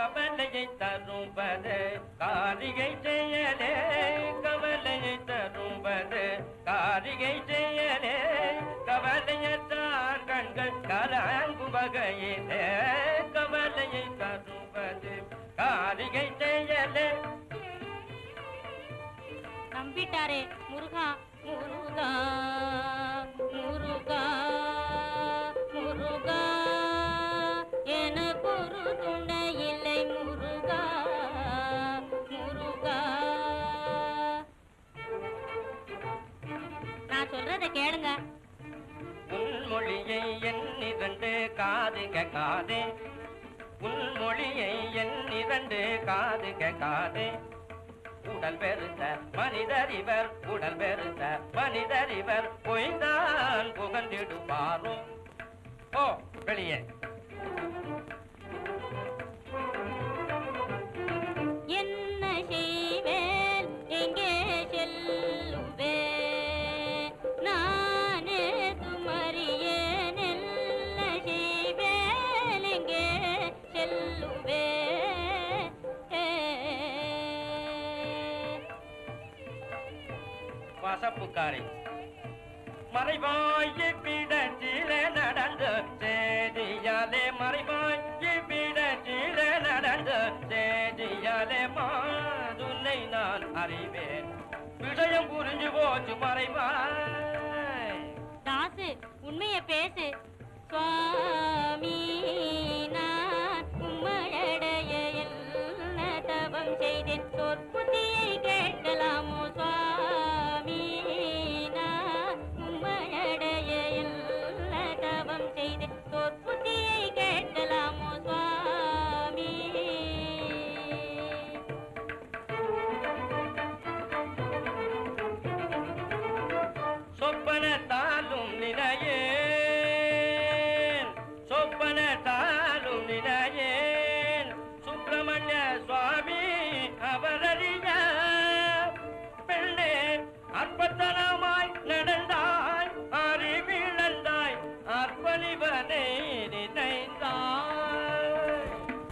கவலையை தரும்பது காரிகை செயலே கவலையை தரும்பது காரிகை செயலே கவலையத்தான் கண்கள் கலங்கும் வகையிலே கவலையை தரும்பது காரிகை செயலே. நம்பிட்டாரே முருகா முருகா முருகா முருகா எனக்கு ஒரு துணை இல்லை முருகா முருகா. நான் சொல்றத கேளுங்க. உன்மொழியை என் இரண்டு காது கேட்காதே உன்மொழியை என் இரண்டு காது கேட்காதே. உடல் பெருத்த மனிதர் இவர் உடல் பெருத்த மனிதர் இவர் பொய்தான் புகழ்ந்திடுவாரும். ஓ வெளியே. என்ன செய்வேன் எங்கே செல்லுவே நானே துமறியேன். என்ன செய்வேன் எங்கே செல்லுவே. வசப்புக்காரி மறைவாய் பிடச்சில நடந்த சேதியாலே மறைவாய் பிடச்சில நடந்த சேதியாலே மாதுனை நான் அறிவேன். விஷயம் புரிஞ்சு போச்சு மறைவாய். தாசு உண்மையை பேசு சுவாமி.